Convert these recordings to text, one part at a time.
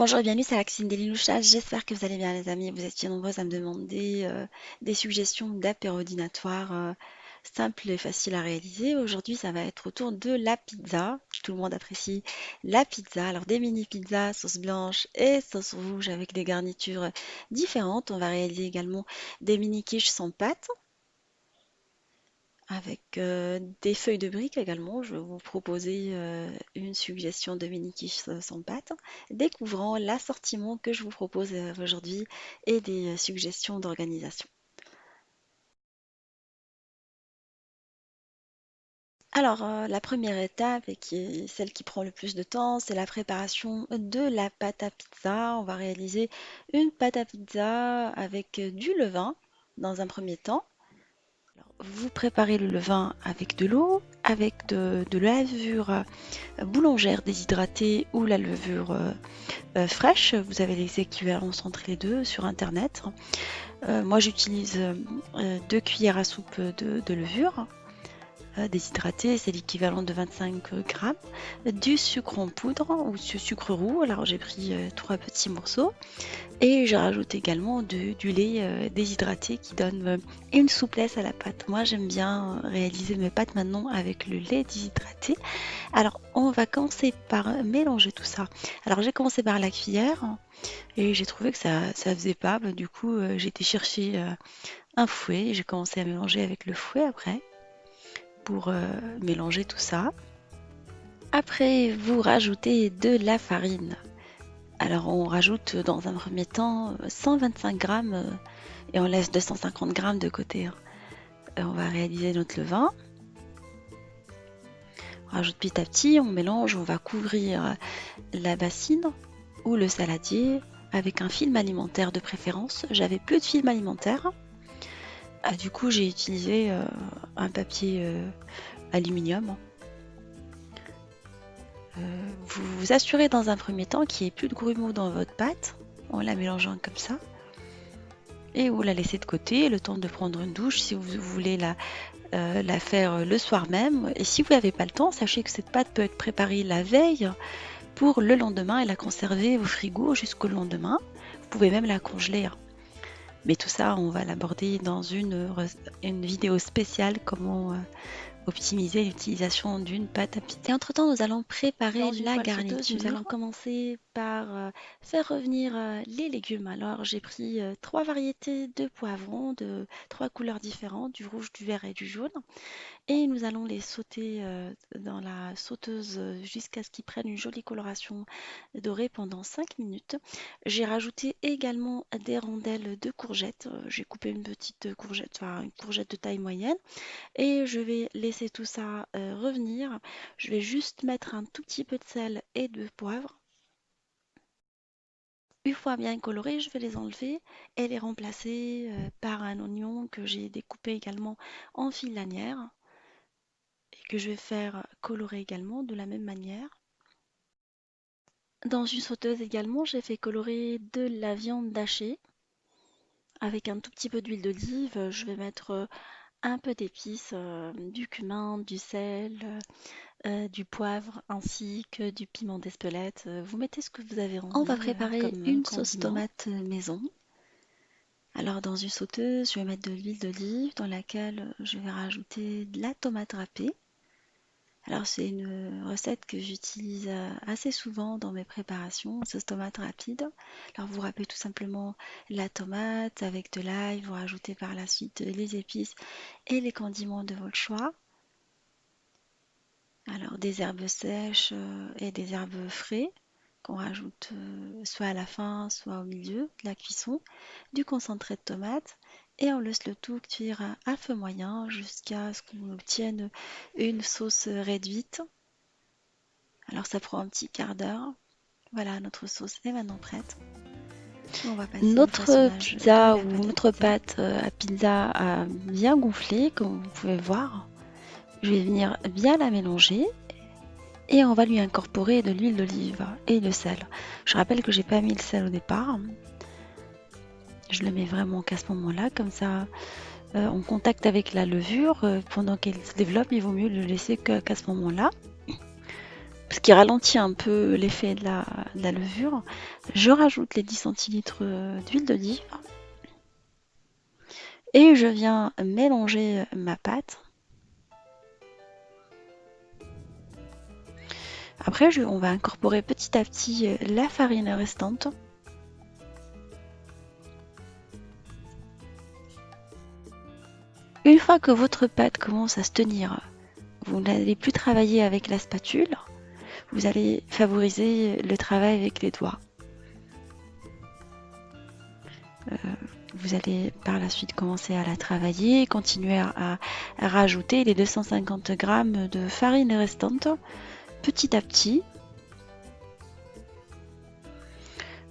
Bonjour et bienvenue, c'est Axine Deliloucha. J'espère que vous allez bien, les amis. Vous étiez nombreux à me demander des suggestions d'apérodinatoires simples et faciles à réaliser. Aujourd'hui, ça va être autour de la pizza. Tout le monde apprécie la pizza. Alors, des mini pizzas, sauce blanche et sauce rouge avec des garnitures différentes. On va réaliser également des mini quiches sans pâte. Avec des feuilles de briques également, je vais vous proposer une suggestion de mini quiche sans pâte, découvrant l'assortiment que je vous propose aujourd'hui et des suggestions d'organisation. Alors, la première étape, et qui est celle qui prend le plus de temps, c'est la préparation de la pâte à pizza. On va réaliser une pâte à pizza avec du levain dans un premier temps. Vous préparez le levain avec de l'eau, avec de la levure boulangère déshydratée ou la levure fraîche. Vous avez les équivalences entre les deux sur internet. Moi j'utilise 2 cuillères à soupe de levure déshydratée, c'est l'équivalent de 25 grammes, du sucre en poudre ou du sucre roux. Alors j'ai pris 3 petits morceaux et je rajoute également du lait déshydraté qui donne une souplesse à la pâte. Moi j'aime bien réaliser mes pâtes maintenant avec le lait déshydraté. Alors, on va commencer par mélanger tout ça. Alors, j'ai commencé par la cuillère et j'ai trouvé que ça faisait pas. Bah, du coup, j'ai été chercher un fouet et j'ai commencé à mélanger avec le fouet après pour mélanger tout ça. Après, vous rajoutez de la farine. Alors, on rajoute dans un premier temps 125 grammes et on laisse 250 grammes de côté, hein. On va réaliser notre levain. On rajoute petit à petit, on mélange, on va couvrir la bassine ou le saladier avec un film alimentaire de préférence. J'avais plus de film alimentaire. Du coup, j'ai utilisé un papier aluminium. Vous vous assurez dans un premier temps qu'il n'y ait plus de grumeaux dans votre pâte en la mélangeant comme ça. Et vous la laissez de côté le temps de prendre une douche si vous voulez la faire le soir même. Et si vous n'avez pas le temps, sachez que cette pâte peut être préparée la veille pour le lendemain et la conserver au frigo jusqu'au lendemain. Vous pouvez même la congeler, hein. Mais tout ça, on va l'aborder dans une vidéo spéciale, comment optimiser l'utilisation d'une pâte à pizza. Et entre-temps, nous allons préparer la garniture. Nous allons commencer par faire revenir les légumes. Alors, j'ai pris 3 variétés de poivrons de 3 couleurs différentes, du rouge, du vert et du jaune. Et nous allons les sauter dans la sauteuse jusqu'à ce qu'ils prennent une jolie coloration dorée pendant 5 minutes. J'ai rajouté également des rondelles de courgettes. J'ai coupé une petite courgette, enfin une courgette de taille moyenne. Et je vais laisser tout ça revenir. Je vais juste mettre un tout petit peu de sel et de poivre. Une fois bien colorés, je vais les enlever et les remplacer par un oignon que j'ai découpé également en fil lanière et que je vais faire colorer également de la même manière. Dans une sauteuse également, j'ai fait colorer de la viande hachée avec un tout petit peu d'huile d'olive. Je vais mettre un peu d'épices, du cumin, du sel, du poivre ainsi que du piment d'Espelette. Vous mettez ce que vous avez envie. On va préparer une sauce tomate maison. Alors dans une sauteuse, je vais mettre de l'huile d'olive dans laquelle je vais rajouter de la tomate râpée. Alors c'est une recette que j'utilise assez souvent dans mes préparations, sauce tomate rapide. Alors vous râpez tout simplement la tomate avec de l'ail, vous rajoutez par la suite les épices et les condiments de votre choix. Alors des herbes sèches et des herbes frais qu'on rajoute soit à la fin, soit au milieu de la cuisson, du concentré de tomate et on laisse le tout cuire à feu moyen jusqu'à ce qu'on obtienne une sauce réduite. Alors ça prend un petit quart d'heure. Voilà, notre sauce est maintenant prête. On va passer notre pizza ou notre pâte à pizza a bien gonflé, comme vous pouvez voir. Je vais venir bien la mélanger et on va lui incorporer de l'huile d'olive et le sel. Je rappelle que j'ai pas mis le sel au départ. Je le mets vraiment qu'à ce moment-là, comme ça en contact avec la levure, pendant qu'elle se développe, il vaut mieux le laisser qu'à ce moment-là. ce qui ralentit un peu l'effet de la levure. Je rajoute les 10 centilitres d'huile d'olive et je viens mélanger ma pâte. Après, on va incorporer petit à petit la farine restante. Une fois que votre pâte commence à se tenir, vous n'allez plus travailler avec la spatule, vous allez favoriser le travail avec les doigts. Vous allez par la suite commencer à la travailler, continuer à rajouter les 250 grammes de farine restante petit à petit.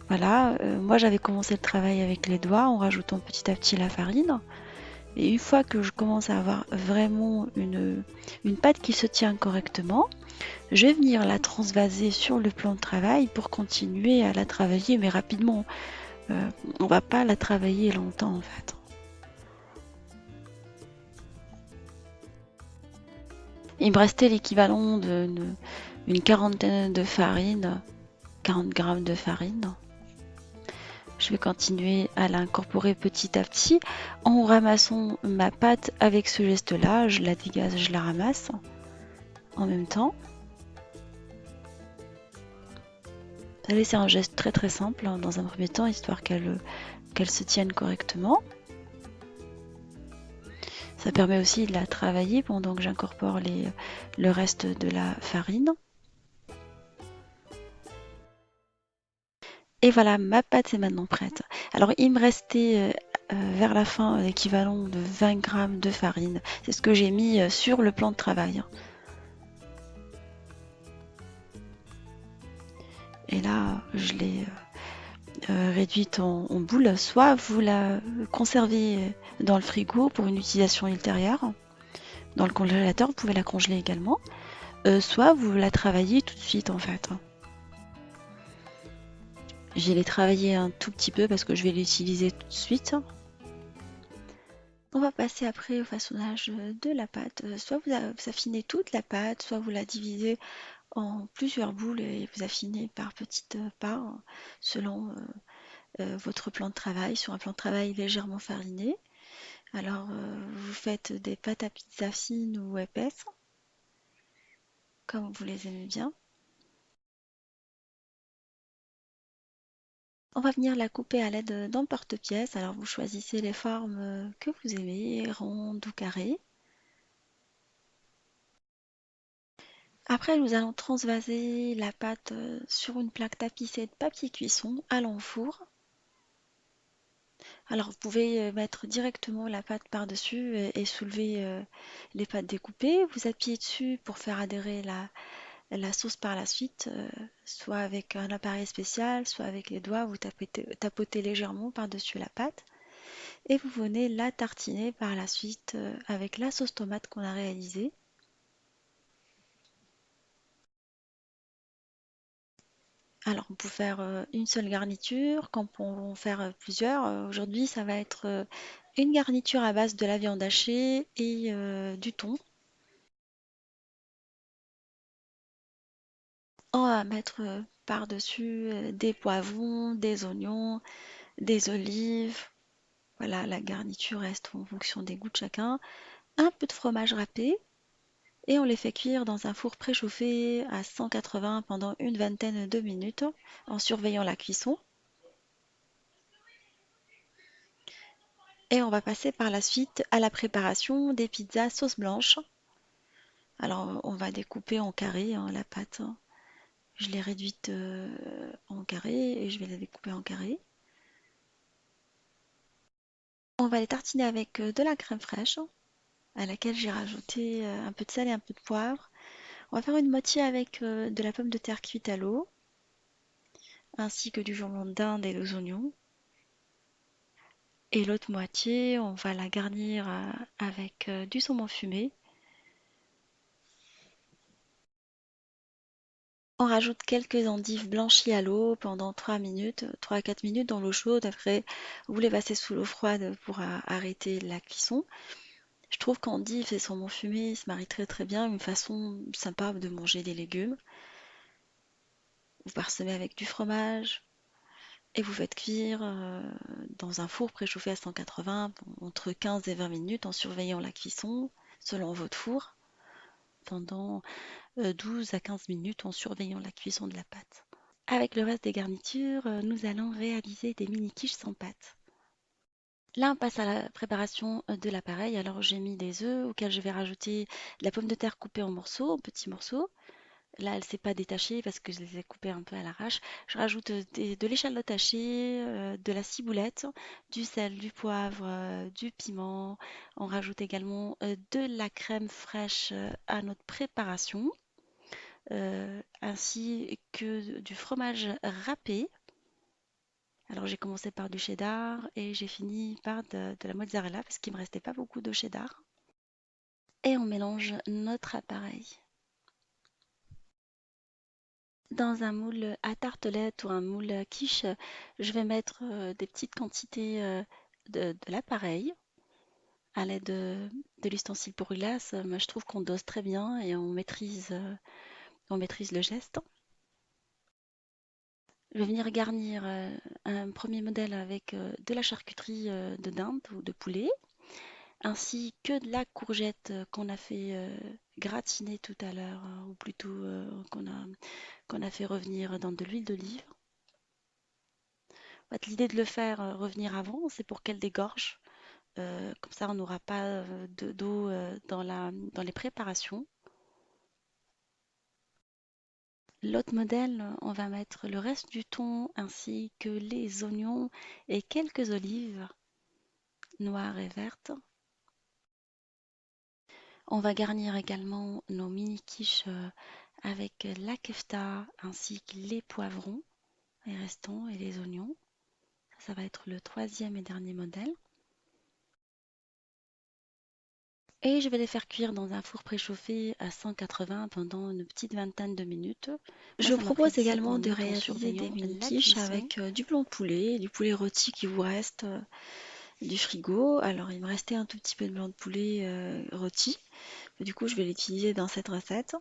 Voilà, moi j'avais commencé le travail avec les doigts en rajoutant petit à petit la farine. Et une fois que je commence à avoir vraiment une pâte qui se tient correctement, je vais venir la transvaser sur le plan de travail pour continuer à la travailler, mais rapidement. On va pas la travailler longtemps en fait. Il me restait l'équivalent d'une quarantaine de farine, 40 grammes de farine. Je vais continuer à l'incorporer petit à petit en ramassant ma pâte avec ce geste-là. Je la dégage, je la ramasse en même temps. Allez, c'est un geste très très simple hein, dans un premier temps, histoire qu'elle se tienne correctement. Ça permet aussi de la travailler pendant que j'incorpore le reste de la farine. Et voilà, ma pâte est maintenant prête. Alors, il me restait vers la fin l'équivalent de 20 grammes de farine. C'est ce que j'ai mis sur le plan de travail. Et là, je l'ai réduite en boule. Soit vous la conservez dans le frigo pour une utilisation ultérieure. Dans le congélateur, vous pouvez la congeler également. Soit vous la travaillez tout de suite en fait. Je vais les travailler un tout petit peu parce que je vais l'utiliser tout de suite. On va passer après au façonnage de la pâte. Soit vous affinez toute la pâte, soit vous la divisez en plusieurs boules et vous affinez par petites parts selon votre plan de travail, sur un plan de travail légèrement fariné. Alors, vous faites des pâtes à pizza fines ou épaisses, comme vous les aimez bien. On va venir la couper à l'aide d'un porte-pièce. Alors, vous choisissez les formes que vous aimez, rondes ou carrées. Après, nous allons transvaser la pâte sur une plaque tapissée de papier cuisson à l'enfour. Alors, vous pouvez mettre directement la pâte par-dessus et soulever les pâtes découpées. Vous appuyez dessus pour faire adhérer la sauce par la suite, soit avec un appareil spécial, soit avec les doigts. Vous tapotez légèrement par-dessus la pâte et vous venez la tartiner par la suite avec la sauce tomate qu'on a réalisée. Alors, on peut faire une seule garniture, comme on peut en faire plusieurs. Aujourd'hui, ça va être une garniture à base de la viande hachée et du thon. On va mettre par-dessus des poivrons, des oignons, des olives. Voilà, la garniture reste en fonction des goûts de chacun. Un peu de fromage râpé et on les fait cuire dans un four préchauffé à 180 pendant une vingtaine de minutes en surveillant la cuisson. Et on va passer par la suite à la préparation des pizzas sauce blanche. Alors, on va découper en carrés hein, la pâte. Je l'ai réduite en carrés et je vais la découper en carrés. On va les tartiner avec de la crème fraîche à laquelle j'ai rajouté un peu de sel et un peu de poivre. On va faire une moitié avec de la pomme de terre cuite à l'eau, ainsi que du jambon d'Inde et des oignons. Et l'autre moitié, on va la garnir avec du saumon fumé. On rajoute quelques endives blanchies à l'eau pendant 3 minutes, 3 à 4 minutes dans l'eau chaude. Après, vous les passez sous l'eau froide pour arrêter la cuisson. Je trouve qu'endives et saumon fumé se marient très très bien, une façon sympa de manger des légumes. Vous parsemez avec du fromage et vous faites cuire dans un four préchauffé à 180 entre 15 et 20 minutes en surveillant la cuisson selon votre four pendant 12 à 15 minutes en surveillant la cuisson de la pâte. Avec le reste des garnitures, nous allons réaliser des mini quiches sans pâte. Là, on passe à la préparation de l'appareil. Alors, j'ai mis des œufs auxquels je vais rajouter de la pomme de terre coupée en morceaux, en petits morceaux. Là, elle ne s'est pas détachée parce que je les ai coupées un peu à l'arrache. Je rajoute de l'échalote hachée, de la ciboulette, du sel, du poivre, du piment. On rajoute également de la crème fraîche à notre préparation, ainsi que du fromage râpé. Alors j'ai commencé par du cheddar et j'ai fini par de la mozzarella parce qu'il me restait pas beaucoup de cheddar. Et on mélange notre appareil. Dans un moule à tartelette ou un moule à quiche, je vais mettre des petites quantités de l'appareil à l'aide de l'ustensile pour glace. Moi, je trouve qu'on dose très bien et on maîtrise le geste. Je vais venir garnir un premier modèle avec de la charcuterie de dinde ou de poulet, ainsi que de la courgette qu'on a fait gratiner tout à l'heure, ou plutôt qu'on a fait revenir dans de l'huile d'olive. En fait, l'idée de le faire revenir avant, c'est pour qu'elle dégorge. Comme ça, on n'aura pas d'eau dans les préparations. L'autre modèle, on va mettre le reste du thon ainsi que les oignons et quelques olives noires et vertes. On va garnir également nos mini quiches avec la kefta ainsi que les poivrons, les restants et les oignons. Ça va être le troisième et dernier modèle. Et je vais les faire cuire dans un four préchauffé à 180 pendant une petite vingtaine de minutes. Je vous propose également de réaliser des mini quiches avec du blanc de poulet, du poulet rôti qui vous reste du frigo. Alors il me restait un tout petit peu de blanc de poulet rôti. Du coup, je vais l'utiliser dans cette recette.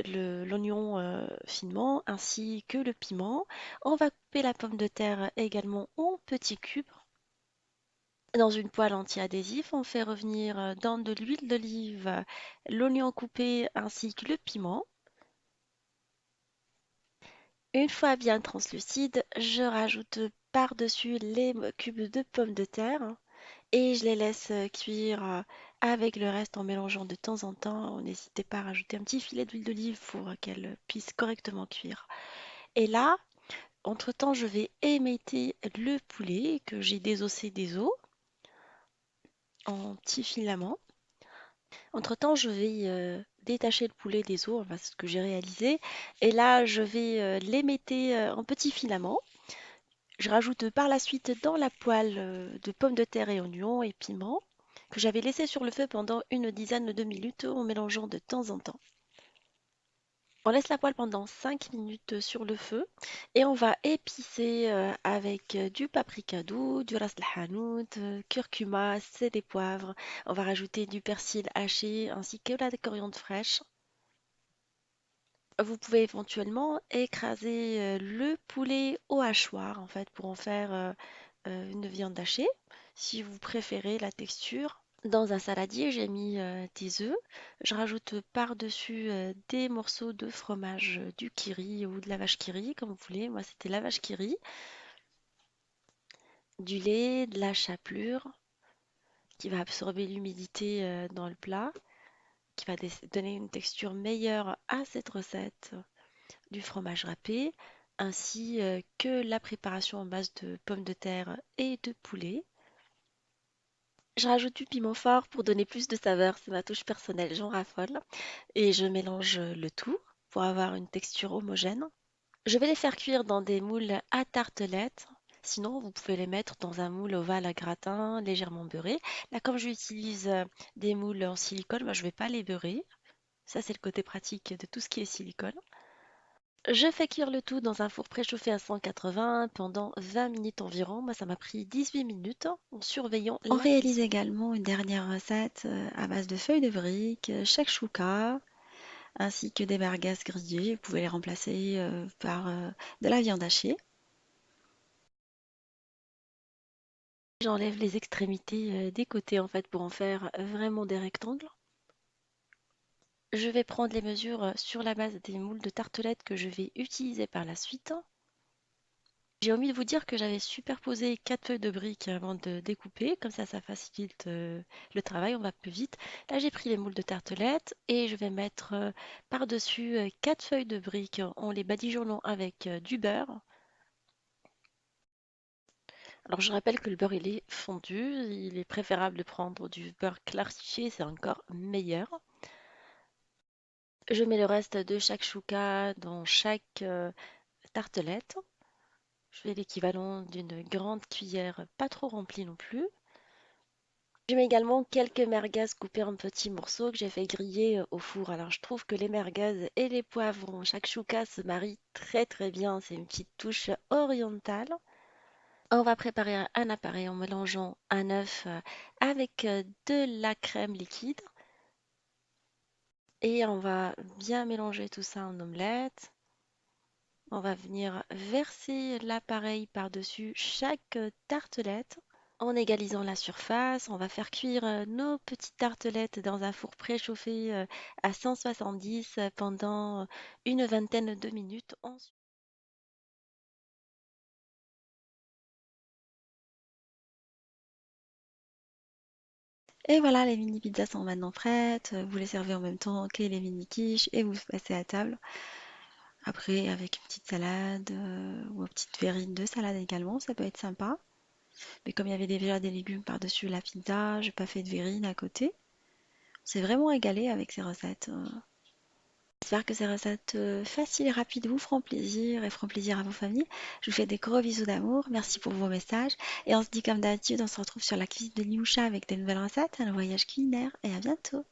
L'oignon finement ainsi que le piment. On va couper la pomme de terre également en petits cubes. Dans une poêle anti-adhésif, on fait revenir dans de l'huile d'olive l'oignon coupé ainsi que le piment. Une fois bien translucide, je rajoute par-dessus les cubes de pommes de terre et je les laisse cuire avec le reste en mélangeant de temps en temps. N'hésitez pas à rajouter un petit filet d'huile d'olive pour qu'elles puissent correctement cuire. Et là, entre-temps, je vais émietter le poulet que j'ai désossé des os en petits filaments. Entre-temps, je vais détacher le poulet des os, enfin, c'est ce que j'ai réalisé. Et là, je vais l'émietter en petits filaments. Je rajoute par la suite dans la poêle de pommes de terre et oignons et piments que j'avais laissé sur le feu pendant une dizaine de minutes en mélangeant de temps en temps. On laisse la poêle pendant 5 minutes sur le feu et on va épicer avec du paprika doux, du ras el hanout, curcuma, c'est des poivres. On va rajouter du persil haché ainsi que la coriandre fraîche. Vous pouvez éventuellement écraser le poulet au hachoir en fait pour en faire une viande hachée si vous préférez la texture. Dans un saladier, j'ai mis des œufs. Je rajoute par-dessus des morceaux de fromage du kiri ou de la vache kiri, comme vous voulez. Moi, c'était la vache kiri. Du lait, de la chapelure qui va absorber l'humidité dans le plat, qui va donner une texture meilleure à cette recette. Du fromage râpé, ainsi que la préparation en base de pommes de terre et de poulet. Je rajoute du piment fort pour donner plus de saveur, c'est ma touche personnelle, j'en raffole. Et je mélange le tout pour avoir une texture homogène. Je vais les faire cuire dans des moules à tartelettes. Sinon, vous pouvez les mettre dans un moule ovale à gratin légèrement beurré. Là, comme j'utilise des moules en silicone, moi, je ne vais pas les beurrer. Ça, c'est le côté pratique de tout ce qui est silicone. Je fais cuire le tout dans un four préchauffé à 180 pendant 20 minutes environ. Moi, ça m'a pris 18 minutes en surveillant On la réalise cuisson. également une dernière recette à base de feuilles de briques, shakshuka, ainsi que des merguez grillées. Vous pouvez les remplacer par de la viande hachée. J'enlève les extrémités des côtés en fait pour en faire vraiment des rectangles. Je vais prendre les mesures sur la base des moules de tartelettes que je vais utiliser par la suite. J'ai omis de vous dire que j'avais superposé 4 feuilles de briques avant de découper, comme ça facilite le travail, on va plus vite. Là j'ai pris les moules de tartelettes et je vais mettre par-dessus 4 feuilles de briques en les badigeonnant avec du beurre. Alors je rappelle que le beurre il est fondu, il est préférable de prendre du beurre clarifié, c'est encore meilleur. Je mets le reste de chaque chouka dans chaque tartelette. Je fais l'équivalent d'une grande cuillère, pas trop remplie non plus. Je mets également quelques merguez coupées en petits morceaux que j'ai fait griller au four. Alors je trouve que les merguez et les poivrons shakshuka se marient très très bien. C'est une petite touche orientale. On va préparer un appareil en mélangeant un œuf avec de la crème liquide et on va bien mélanger tout ça en omelette. On va venir verser l'appareil par-dessus chaque tartelette. En égalisant la surface, on va faire cuire nos petites tartelettes dans un four préchauffé à 170 pendant une vingtaine de minutes. Et voilà, les mini pizzas sont maintenant prêtes. Vous les servez en même temps que les mini quiches et vous passez à table. Après, avec une petite salade ou une petite verrine de salade également, ça peut être sympa. Mais comme il y avait déjà des légumes par-dessus la pizza, j'ai pas fait de verrine à côté. On s'est vraiment régalé avec ces recettes. J'espère que ces recettes faciles et rapides vous feront plaisir et feront plaisir à vos familles. Je vous fais des gros bisous d'amour. Merci pour vos messages. Et on se dit comme d'habitude, on se retrouve sur la cuisine de Lioucha avec des nouvelles recettes, un voyage culinaire et à bientôt.